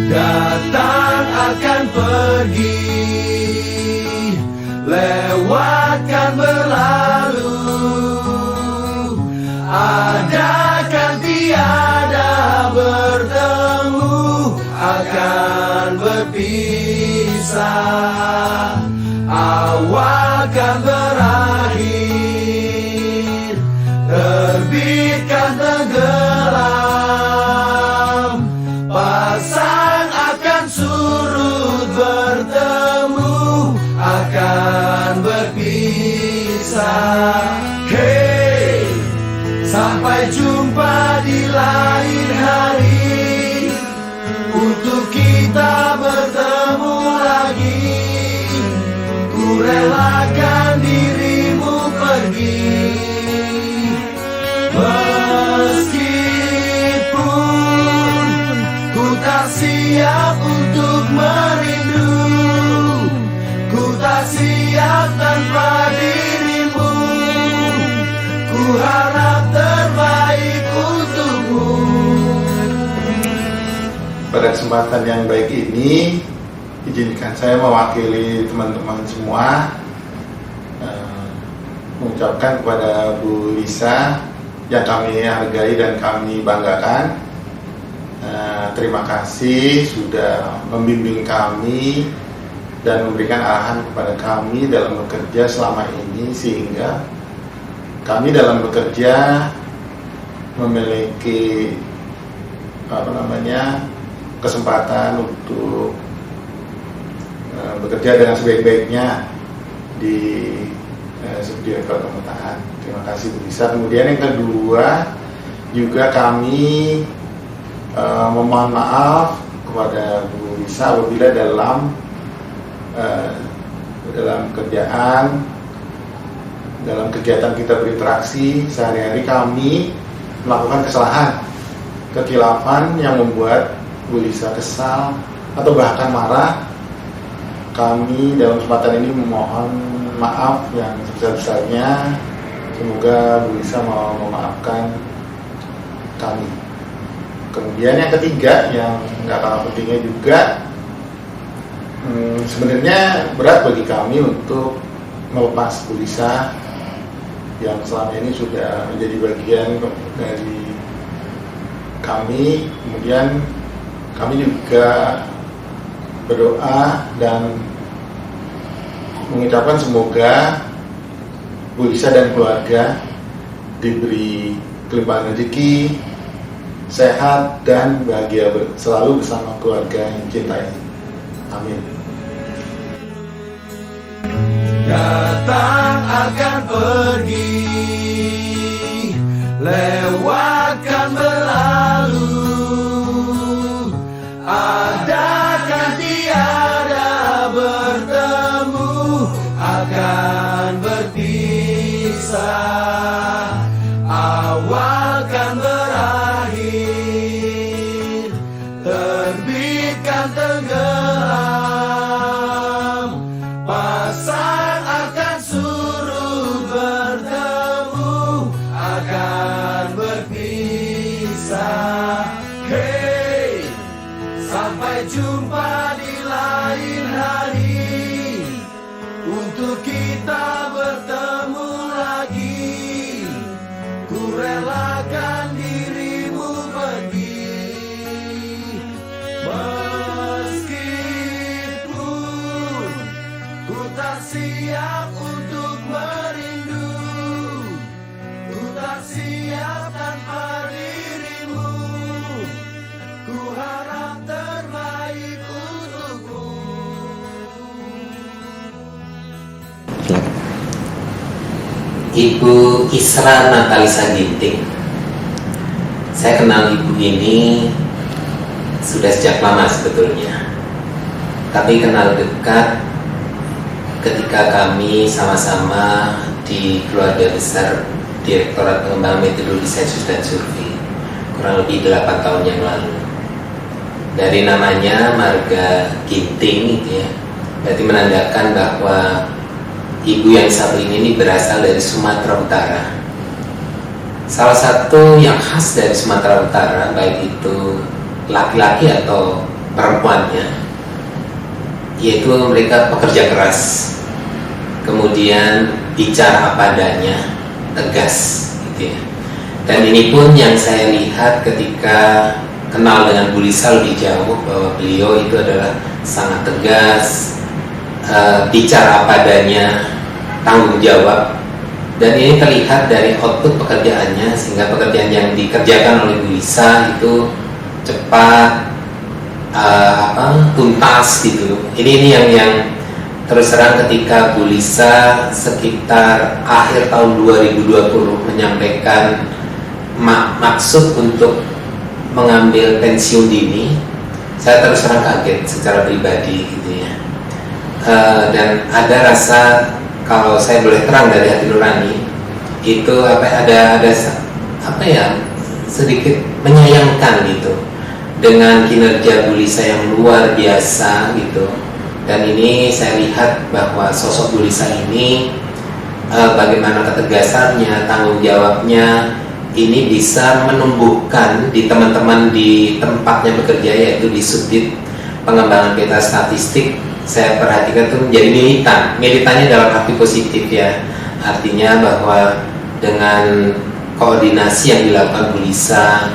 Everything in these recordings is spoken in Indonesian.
Datang akan pergi, lewatkan berlalu, adakan tiada bertemu, akan berpisah, awalkan berakhir, terbitkan tenggelam, pasang akan surut bertemu, akan berpisah. Hey, sampai jumpa di lain hari, untuk kita bertemu lagi. Ku relakan dirimu pergi, meskipun ku tak siap untuk merindu, ku tak siap tanpa dirimu, ku harap terbaik untukmu. Pada kesempatan yang baik ini, izinkan saya mewakili teman-teman semua mengucapkan kepada Bu Lisa yang kami hargai dan kami banggakan. Terima kasih sudah membimbing kami dan memberikan arahan kepada kami dalam bekerja selama ini, sehingga kami dalam bekerja memiliki kesempatan untuk bekerja dengan sebaik-baiknya di Subdirektorat Pemetaan. Terima kasih Bu Lisa. Kemudian yang kedua, juga kami memohon maaf kepada Bu Lisa apabila dalam kegiatan kita berinteraksi sehari-hari kami melakukan kesalahan, kekilafan yang membuat Bu Lisa kesal atau bahkan marah. Kami dalam kesempatan ini memohon maaf yang sebesar-besarnya. Semoga Bu Lisa mau memaafkan kami. Kemudian yang ketiga, yang nggak kalah pentingnya juga, sebenarnya berat bagi kami untuk melepas Bu Lisa yang selama ini sudah menjadi bagian dari kami. Kemudian kami juga berdoa dan mengucapkan semoga Bu Lisa dan keluarga diberi kelimpahan rezeki, sehat dan bahagia selalu bersama keluarga yang cintai. Amin. Datang akan pergi, lewatkan berlalu, adakan tiada bertemu, akan berpisah, awalkan berakhir, terbitkan tenggelam, pasang akan surut bertemu, akan berpisah. Hey, sampai jumpa di lain hari, untuk kita bertemu lagi. Ku relakan dirimu pergi, meskipun ku tak siap untuk merindu, ku tak siap tanpa dirimu, ku harap terbaik untukmu. Ibu Isra Natalisa Ginting. Saya kenal ibu ini sudah sejak lama sebetulnya, tapi kenal dekat ketika kami sama-sama di keluarga besar Direktorat Pengembangan Metodologi Sensus dan Survei kurang lebih 8 tahun yang lalu. Dari namanya Marga Ginting gitu ya, berarti menandakan bahwa ibu yang satu ini berasal dari Sumatera Utara. Salah satu yang khas dari Sumatera Utara, baik itu laki-laki atau perempuannya, yaitu mereka pekerja keras, kemudian bicara apa adanya, tegas gitu ya. Dan ini pun yang saya lihat ketika kenal dengan Bu Lisa lebih jauh, bahwa beliau itu adalah sangat tegas, bicara apa adanya, tanggung jawab. Dan ini terlihat dari output pekerjaannya, sehingga pekerjaan yang dikerjakan oleh Bu Lisa itu cepat, tuntas gitu. Ini yang terus terang ketika Bu Lisa sekitar akhir tahun 2020 menyampaikan maksud untuk mengambil pensiun dini, saya terus terang kaget secara pribadi gitu ya. Dan ada rasa, kalau saya boleh terang dari hati nurani, itu ada sedikit menyayangkan gitu dengan kinerja Bu Lisa yang luar biasa gitu. Dan ini saya lihat bahwa sosok Bu Lisa ini, bagaimana ketegasannya, tanggung jawabnya, ini bisa menumbuhkan di teman-teman di tempatnya bekerja, yaitu di Subdit Pengembangan Peta Statistik. Saya perhatikan itu menjadi militannya dalam arti positif ya, artinya bahwa dengan koordinasi yang dilakukan Bu Lisa,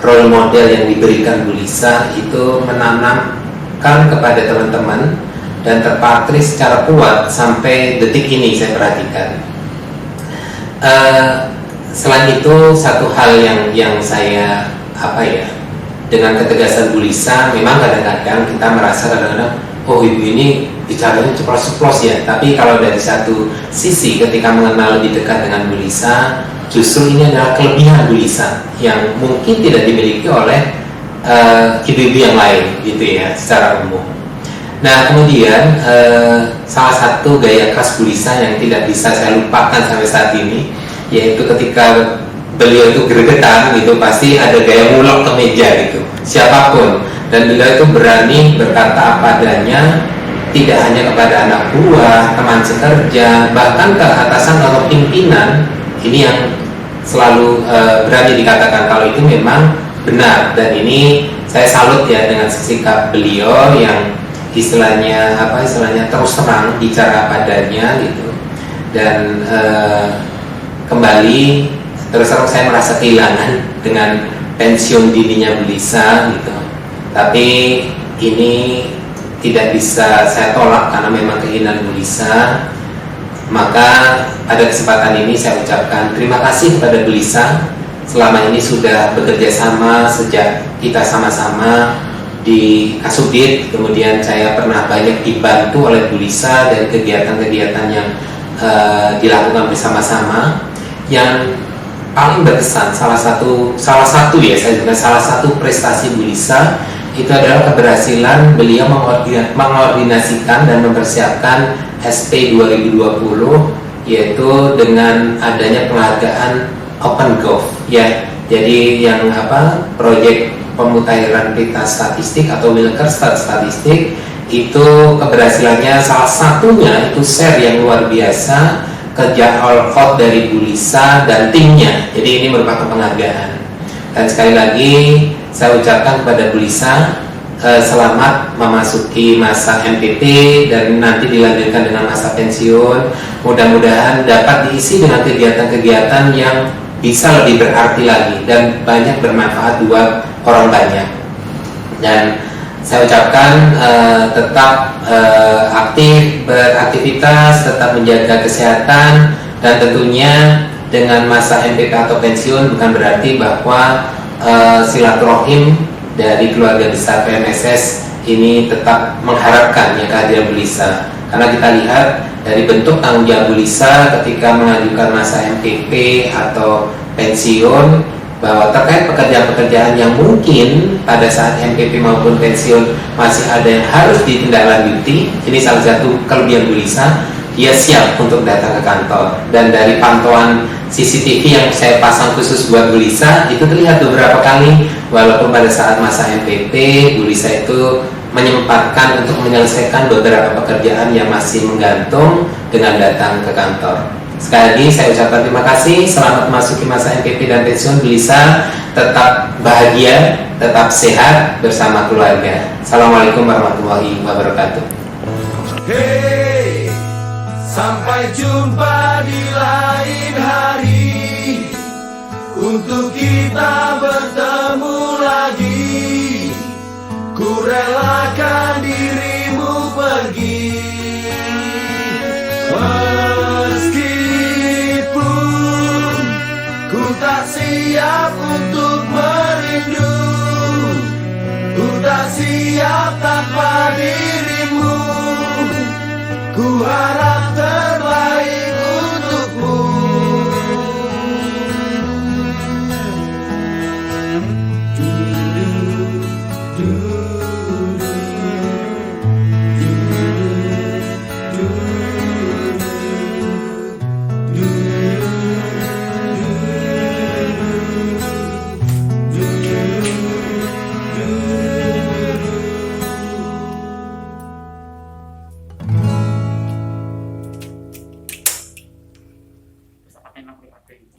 role model yang diberikan Bu Lisa itu menanamkan kepada teman-teman dan terpatri secara kuat sampai detik ini saya perhatikan. Selain itu, satu hal yang saya dengan ketegasan Bu Lisa, memang kadang-kadang kita merasa kadang-kadang, oh ibu ini bicaranya ceplos-ceplos ya. Tapi kalau dari satu sisi ketika mengenal lebih dekat dengan Bu Lisa, justru ini adalah kelebihan Bu Lisa yang mungkin tidak dimiliki oleh ibu-ibu yang lain gitu ya secara umum. Nah kemudian salah satu gaya khas Bu Lisa yang tidak bisa saya lupakan sampai saat ini, yaitu ketika beliau itu gregetan gitu, pasti ada gaya mulok ke meja gitu, siapapun. Dan beliau itu berani berkata apa adanya, tidak hanya kepada anak buah, teman sekerja, bahkan ke atasan atau pimpinan. Ini yang selalu berani dikatakan kalau itu memang benar. Dan ini saya salut ya dengan sikap beliau yang istilahnya terus terang, bicara apa adanya gitu. Dan kembali terus terang saya merasa kehilangan dengan pensiun dininya Bu Lisa gitu. Tapi ini tidak bisa saya tolak karena memang keinginan Bu Lisa. Maka pada kesempatan ini saya ucapkan terima kasih kepada Bu Lisa. Selama ini sudah bekerja sama sejak kita sama-sama di Kasubdit. Kemudian saya pernah banyak dibantu oleh Bu Lisa dari kegiatan-kegiatan yang dilakukan bersama-sama. Yang paling berkesan, salah satu prestasi Bu Lisa itu adalah keberhasilan beliau mengordinasikan dan mempersiapkan SP 2020, yaitu dengan adanya penghargaan OpenGov ya. Jadi yang proyek pemutahiran peta statistik atau Wilkerstad statistik itu keberhasilannya salah satunya itu share yang luar biasa, kerja all out dari Bu Lisa dan timnya. Jadi ini merupakan penghargaan. Dan sekali lagi saya ucapkan kepada Bu Lisa, selamat memasuki masa MPP dan nanti dilanjutkan dengan masa pensiun. Mudah-mudahan dapat diisi dengan kegiatan-kegiatan yang bisa lebih berarti lagi dan banyak bermanfaat buat orang banyak. Dan saya ucapkan tetap aktif beraktivitas, tetap menjaga kesehatan, dan tentunya dengan masa MPP atau pensiun bukan berarti bahwa silaturahim dari keluarga besar PMSS ini tetap mengharapkan yang kehadiran Bu Lisa. Karena kita lihat dari bentuk tanggung jawab Bu Lisa ketika mengajukan masa MPP atau pensiun, bahwa terkait pekerjaan-pekerjaan yang mungkin pada saat MPP maupun pensiun masih ada yang harus ditindaklanjuti, ini salah satu kelebihan Bu Lisa, dia siap untuk datang ke kantor. Dan dari pantauan CCTV yang saya pasang khusus buat Bu Lisa, itu terlihat beberapa kali, walaupun pada saat masa MPP, Bu Lisa itu menyempatkan untuk menyelesaikan beberapa pekerjaan yang masih menggantung dengan datang ke kantor. Sekali lagi saya ucapkan terima kasih. Selamat memasuki masa MPP dan pensiun. Bisa tetap bahagia, tetap sehat bersama keluarga. Assalamualaikum warahmatullahi wabarakatuh. Hey, sampai jumpa di lain hari untuk kita bertemu lagi. Ku relakan dirimu pergi, meskipun ku tak siap untuk merindu, ku tak siap tanpa dirimu. Ku harap terbaik untukmu.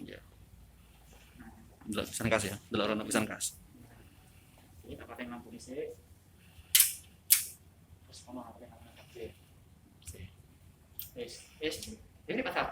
Iya. Delok pisan kas ya, delok rono pisan kas. Ini tak pakai lampu isi. Terus kamu apa yang kamu pakai? Ini pasal.